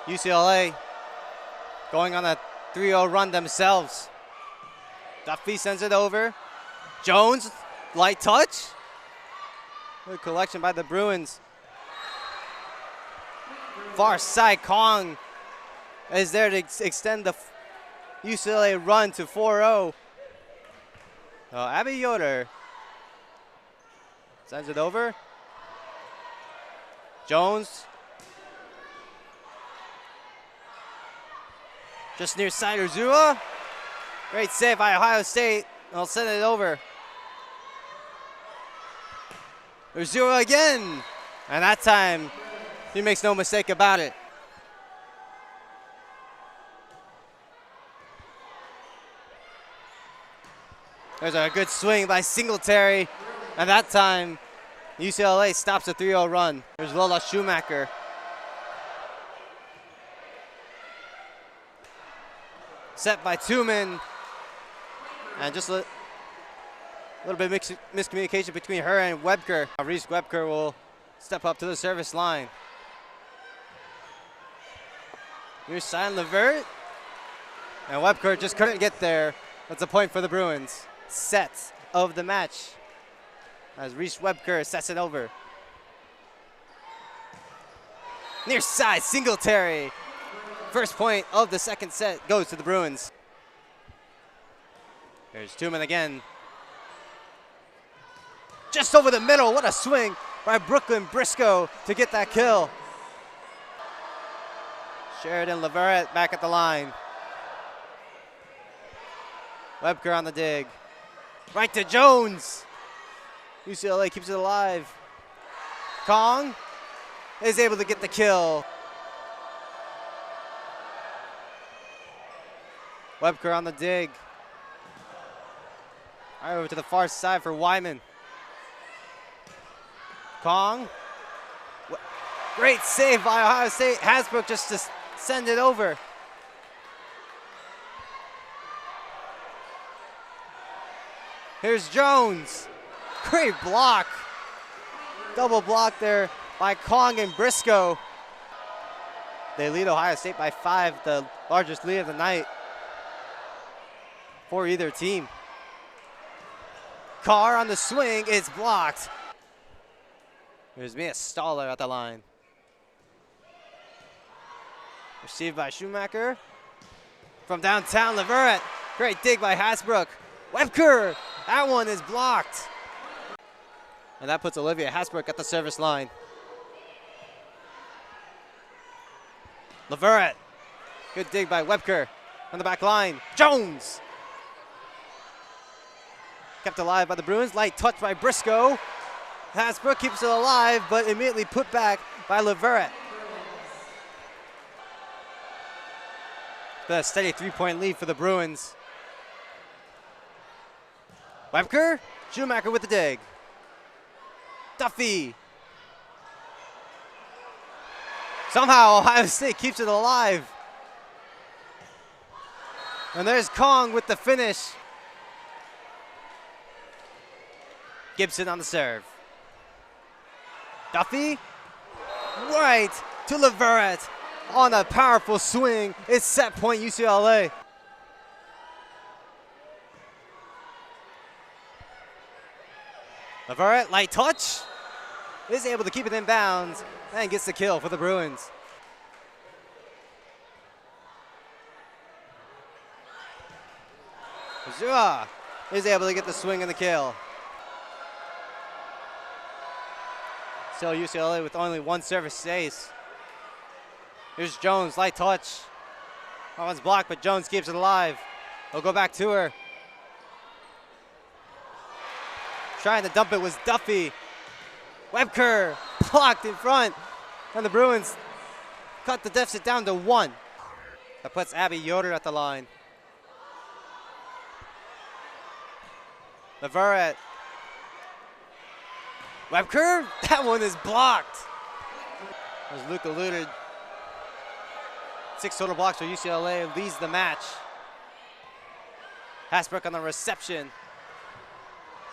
UCLA going on a 3-0 run themselves. Duffy sends it over. Jones, light touch. Good collection by the Bruins. Far side, Kong is there to extend the UCLA run to 4-0. Abby Yoder sends it over. Jones. Just near side Urzua. Great save by Ohio State. They'll send it over. Urzua again. And that time, he makes no mistake about it. There's a good swing by Singletary. And that time, UCLA stops a 3-0 run. There's Lola Schumacher. Set by Tuman. And just a little bit of miscommunication between her and Webker. Reese Webker will step up to the service line. Here's Simon Levert. And Webker just couldn't get there. That's a point for the Bruins. Set of the match as Reese Webker sets it over. Near side, Singletary. First point of the second set goes to the Bruins. Here's Tuman again. Just over the middle, what a swing by Brooklyn Briscoe to get that kill. Sheridan Leverett back at the line. Webker on the dig. Right to Jones. UCLA keeps it alive. Kong is able to get the kill. Webker on the dig. Right over to the far side for Wyman. Kong. Great save by Ohio State. Hasbrook just to send it over. Here's Jones. Great block. Double block there by Kong and Briscoe. They lead Ohio State by 5, the largest lead of the night for either team. Carr on the swing is blocked. There's Mia Staller at the line. Received by Schumacher. From downtown, Leverett. Great dig by Hasbrook. Webker, that one is blocked. And that puts Olivia Hasbrook at the service line. Leverett, good dig by Webker on the back line. Jones. Kept alive by the Bruins, light touch by Briscoe. Hasbrook keeps it alive, but immediately put back by Leverett. A steady 3-point lead for the Bruins. Webker, Schumacher with the dig. Duffy. Somehow Ohio State keeps it alive. And there's Kong with the finish. Gibson on the serve. Duffy, right to Leverett on a powerful swing. It's set point UCLA. Leverett, light touch, is able to keep it in bounds and gets the kill for the Bruins. Zua is able to get the swing and the kill. Still UCLA with only one service ace. Here's Jones, light touch. That one's blocked, but Jones keeps it alive. He'll go back to her. Trying to dump it was Duffy. Webker blocked in front. And the Bruins cut the deficit down to 1. That puts Abby Yoder at the line. Leverett. Webker, that one is blocked. As Luke alluded, 6 total blocks for UCLA, leads the match. Hasbrook on the reception.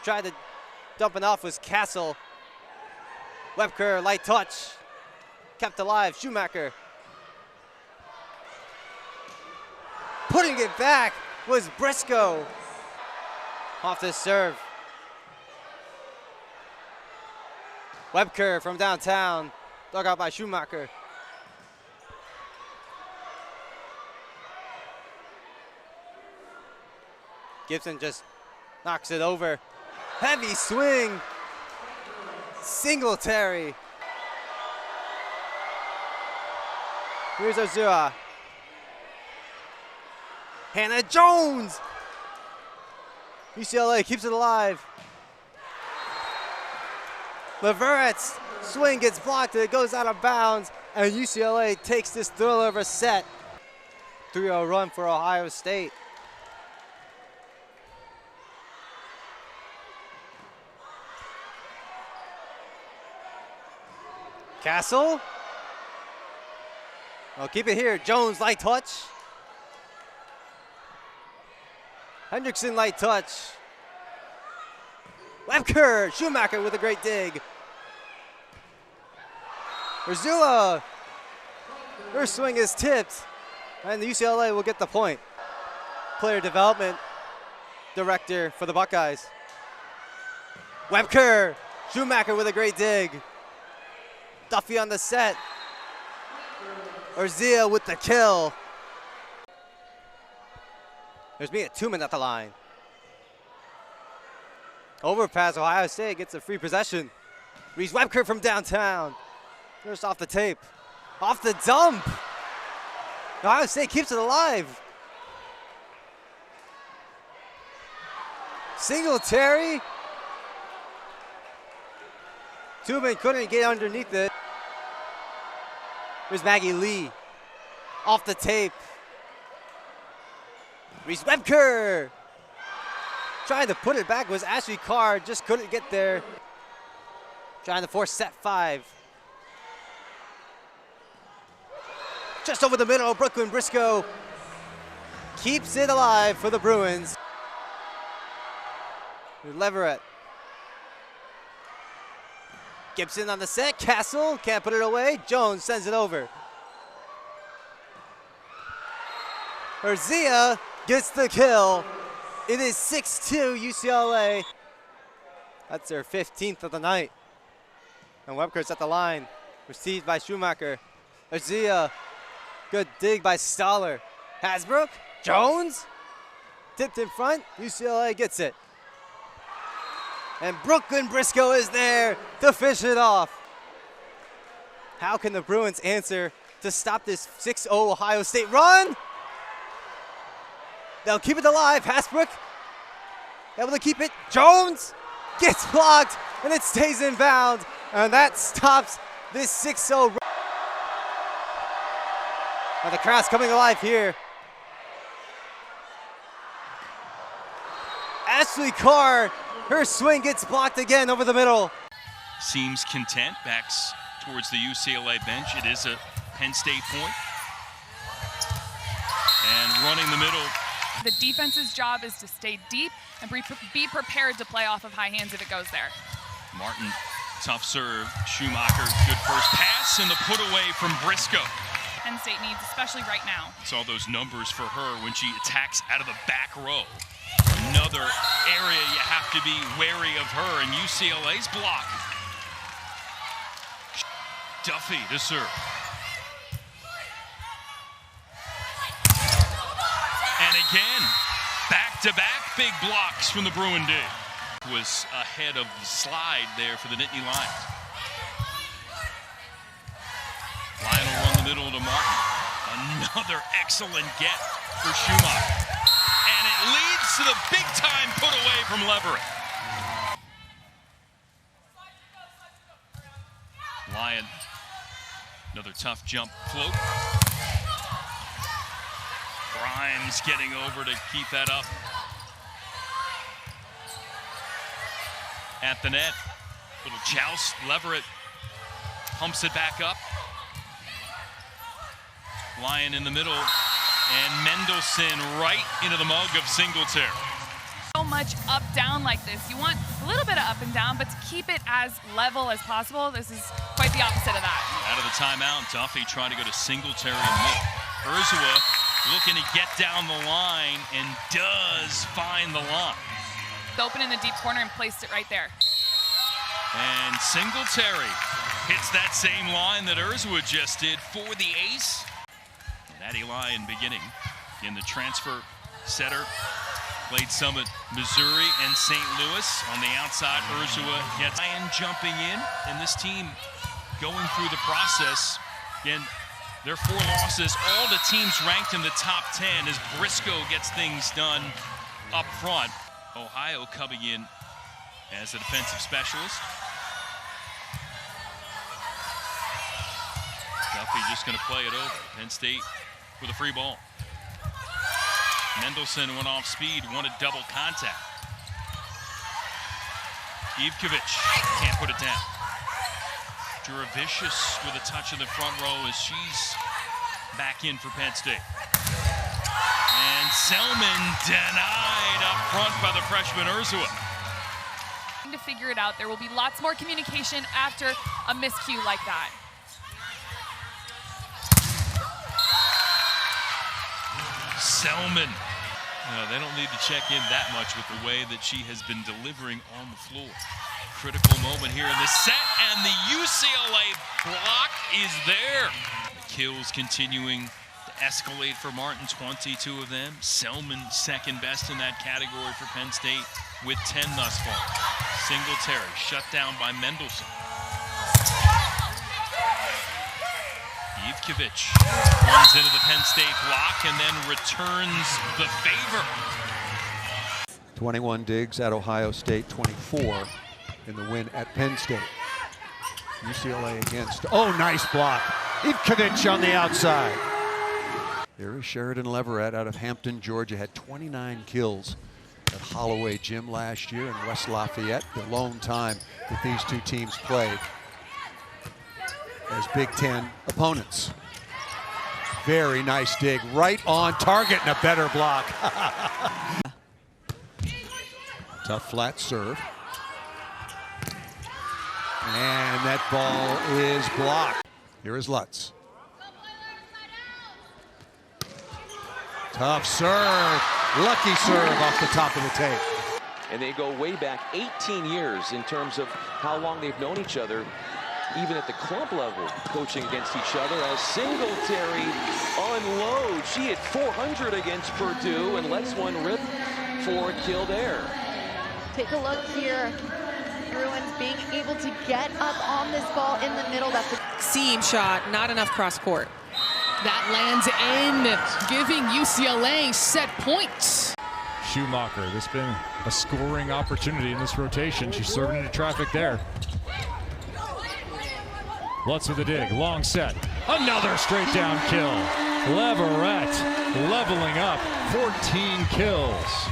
Tried to dump it off was Castle. Webker, light touch. Kept alive, Schumacher. Putting it back was Briscoe. Off the serve. Webker from downtown. Dug out by Schumacher. Gibson just knocks it over. Heavy swing. Singletary. Here's Ozua. Hannah Jones. UCLA keeps it alive. Leverett's swing gets blocked and it goes out of bounds, and UCLA takes this thriller of a set. 3-0 run for Ohio State. Castle. Well, keep it here. Jones, light touch. Hendrickson, light touch. Webker, Schumacher with a great dig. Urzua, her swing is tipped, and the UCLA will get the point. Player development director for the Buckeyes. Webker, Schumacher with a great dig. Duffy on the set. Urzua with the kill. There's Mia Tuman at the line. Overpass, Ohio State gets a free possession. Reese Webker from downtown. First off the tape. Off the dump. Ohio State keeps it alive. Singletary. Tuman couldn't get underneath it. Here's Maggie Lee. Off the tape. Reese Webker. Trying to put it back was Ashley Carr, just couldn't get there. Trying to force set 5. Just over the middle, Brooklyn Briscoe keeps it alive for the Bruins. Leverett. Gibson on the set, Castle can't put it away. Jones sends it over. Urzua gets the kill. It is 6-2 UCLA. That's their 15th of the night. And Webker's at the line. Received by Schumacher. Urzua, good dig by Stoller. Hasbrook, Jones, tipped in front. UCLA gets it. And Brooklyn Briscoe is there to fish it off. How can the Bruins answer to stop this 6-0 Ohio State run? They'll keep it alive. Hasbrook able to keep it. Jones gets blocked, and it stays in bounds. And that stops this 6-0 run. Now the crowd's coming alive here. Ashley Carr, her swing gets blocked again over the middle. Seems content, backs towards the UCLA bench. It is a Penn State point. And running the middle. The defense's job is to stay deep and be prepared to play off of high hands if it goes there. Martin, tough serve. Schumacher, good first pass, and the put away from Briscoe. Penn State needs, especially right now. Saw those numbers for her when she attacks out of the back row. Another area you have to be wary of her, and UCLA's block. Duffy to serve. And again, back-to-back big blocks from the Bruin D. Was ahead of the slide there for the Nittany Lions. Lionel run the middle to Martin. Another excellent get for Schumacher. And it leads to the big-time put away from Leverett. Lyon, another tough jump float. Grimes getting over to keep that up. At the net, little joust. Leverett pumps it back up. Lyon in the middle, and Mendelson right into the mug of Singletary. So much up down like this. You want a little bit of up and down, but to keep it as level as possible. This is quite the opposite of that. Out of the timeout, Duffy trying to go to Singletary in the middle. Urzua looking to get down the line and does find the line. Open in the deep corner and placed it right there. And Singletary hits that same line that Urzua just did for the ace. And Addie Lyon beginning in the transfer setter. Played some at Missouri and St. Louis. On the outside, Urzua gets Lyon jumping in. And this team going through the process. Again, their 4 losses, all the teams ranked in the top 10 as Briscoe gets things done up front. Ohio coming in as a defensive specialist. Duffy just going to play it over. Penn State with a free ball. Mendelson went off speed, wanted double contact. Ivkovic can't put it down. Juravicius with a touch in the front row as she's back in for Penn State. And Selman denied up front by the freshman Urzua. To figure it out, there will be lots more communication after a miscue like that. Selman. No, they don't need to check in that much with the way that she has been delivering on the floor. Critical moment here in the set, and the UCLA block is there. The kills continuing to escalate for Martin, 22 of them. Selman second best in that category for Penn State with 10 thus far. Singletary shut down by Mendelson. Ivkovic runs into the Penn State block and then returns the favor. 21 digs at Ohio State, 24 in the win at Penn State. UCLA against, oh, nice block. Ivkovic on the outside. Here is Sheridan Leverett out of Hampton, Georgia, had 29 kills at Holloway Gym last year in West Lafayette, the lone time that these two teams played as Big Ten opponents. Very nice dig, right on target and a better block. Tough flat serve. And that ball is blocked. Here is Lutz. Tough serve, lucky serve off the top of the tape. And they go way back 18 years in terms of how long they've known each other, even at the club level, coaching against each other. As Singletary unloads, she hit 400 against Purdue and lets one rip for Kildare. Take a look here. Bruins being able to get up on this ball in the middle. That's a seam shot, not enough cross court. That lands in, giving UCLA set points. Schumacher, this has been a scoring opportunity in this rotation. She's serving into traffic there. Lutz with a dig, long set. Another straight down kill. Leverett leveling up, 14 kills.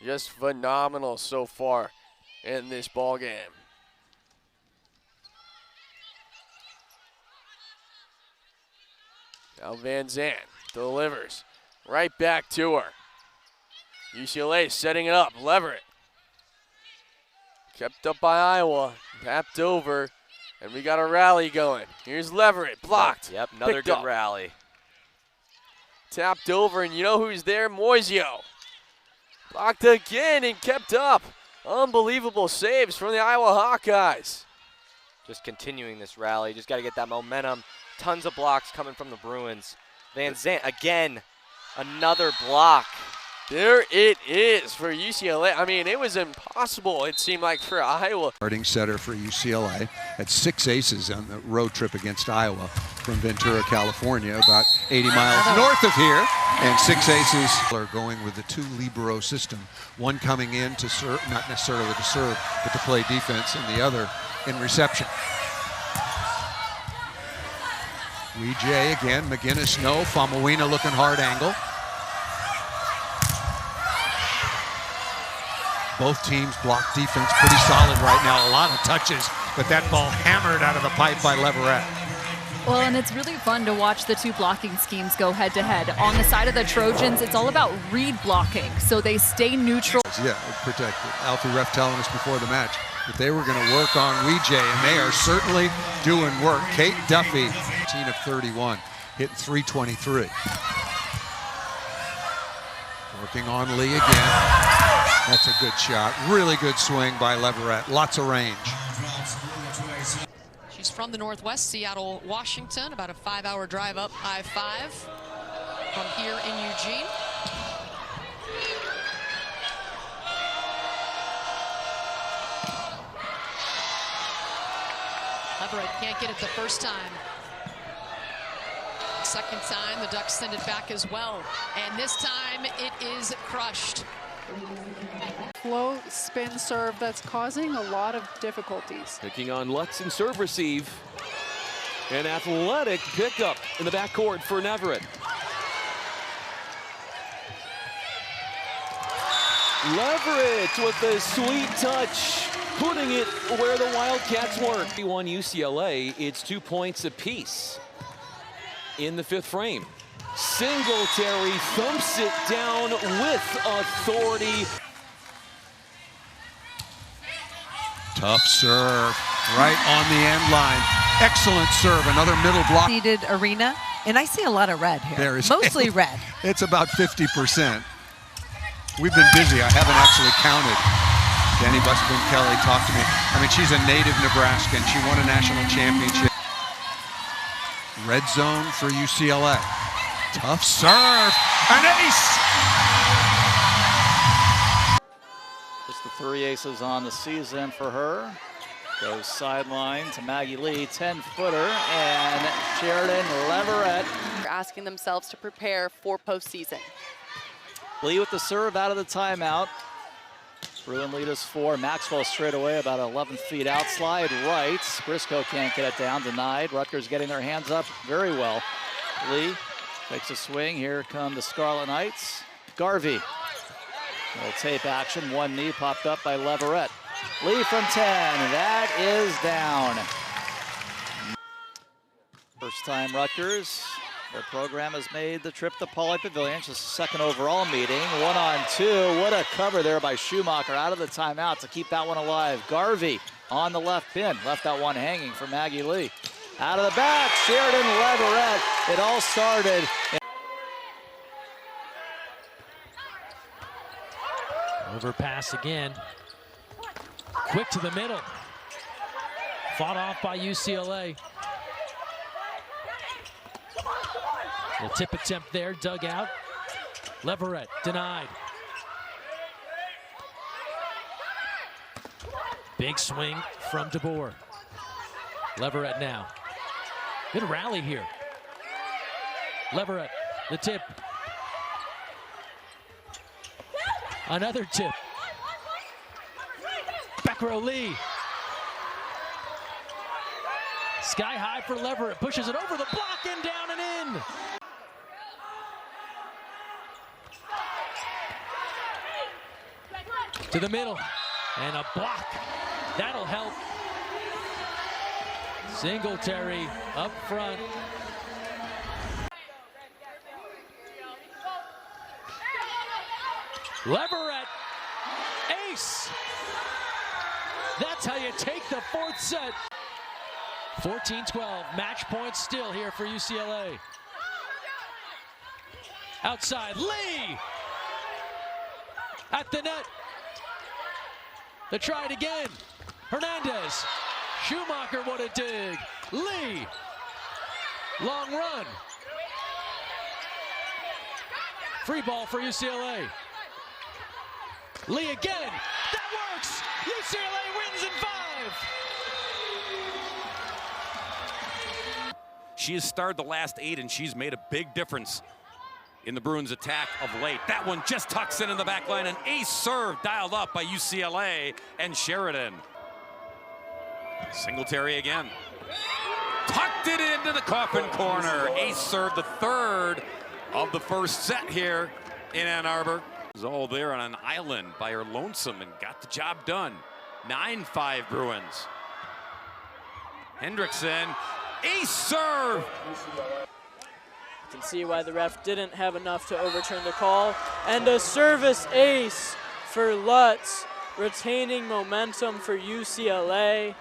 Just phenomenal so far in this ball game. Now Van Zandt delivers right back to her. UCLA setting it up. Leverett kept up by Iowa, tapped over, and we got a rally going. Here's Leverett, blocked. Yep, another good rally. Tapped over, and you know who's there? Moisio. Blocked again and kept up. Unbelievable saves from the Iowa Hawkeyes. Just continuing this rally. Just got to get that momentum. Tons of blocks coming from the Bruins. Van Zandt, again, another block. There it is for UCLA. I mean, it was impossible, it seemed like, for Iowa. Starting setter for UCLA had 6 aces on the road trip against Iowa from Ventura, California, about 80 miles north of here. And 6 aces are going with the 2 libero system. One coming in to serve, not necessarily to serve, but to play defense, and the other in reception. Weejay again, McGinnis no, Famuina looking hard angle. Both teams block defense pretty solid right now. A lot of touches, but that ball hammered out of the pipe by Leverett. Well, and it's really fun to watch the 2 blocking schemes go head to head. On the side of the Trojans, it's all about read blocking, so they stay neutral. Yeah, protected. Alfie ref telling us before the match, that they were going to work on Weejay, and they are certainly doing work. Kate Duffy, 18 of 31, hitting .323. Working on Lee again. That's a good shot. Really good swing by Leverett. Lots of range. She's from the Northwest, Seattle, Washington, about a 5-hour drive up I-5 from here in Eugene. Leverett can't get it the first time. Second time, the Ducks send it back as well. And this time, it is crushed. Low spin serve that's causing a lot of difficulties. Picking on Lutz and serve receive. An athletic pickup in the backcourt for Neverett. Leverett with a sweet touch, putting it where the Wildcats weren't. 31 UCLA, it's 2 points apiece in the fifth frame. Singletary thumps it down with authority. Tough serve, right on the end line. Excellent serve, another middle block. Seated arena, and I see a lot of red here. There is mostly red. It's about 50%. We've been busy. I haven't actually counted. Danny Busman Kelly talked to me. I mean, she's a native Nebraskan. She won a national championship. Red zone for UCLA. Tough serve, an ace! Just the 3 aces on the season for her. Goes sideline to Maggie Lee, 10-footer, and Sheridan Leverett. They're asking themselves to prepare for postseason. Lee with the serve out of the timeout. Bruin lead us 4. Maxwell straight away, about 11 feet out. Slide right. Briscoe can't get it down. Denied. Rutgers getting their hands up very well. Lee takes a swing. Here come the Scarlet Knights. Garvey. Little tape action. One knee popped up by Leverett. Lee from 10. That is down. First time Rutgers. Their program has made the trip to Pauley Pavilion. Just a second overall meeting. 1-on-2. What a cover there by Schumacher out of the timeout to keep that one alive. Garvey on the left pin. Left that one hanging for Maggie Lee. Out of the back, Sheridan Leverett. It all started. Overpass again. Quick to the middle. Fought off by UCLA. The tip attempt there, dug out. Leverett denied. Big swing from DeBoer. Leverett now. Good rally here. Leverett, the tip. Another tip. Back row Lee. Sky high for Leverett. Pushes it over the block and down and in. To the middle, and a block. That'll help. Singletary up front. Leverett, ace. That's how you take the fourth set. 14-12, match point still here for UCLA. Outside, Lee! At the net. They try it again. Hernandez. Schumacher, what a dig. Lee. Long run. Free ball for UCLA. Lee again. That works. UCLA wins in 5. She has starred the last 8, and she's made a big difference in the Bruins' attack of late. That one just tucks in the back line. An ace serve dialed up by UCLA and Sheridan. Singletary again. Tucked it into the coffin corner. Ace serve, the third of the first set here in Ann Arbor. Was all there on an island by her lonesome and got the job done. 9-5 Bruins. Hendrickson, ace serve. You can see why the ref didn't have enough to overturn the call. And a service ace for Lutz. retaining momentum for UCLA.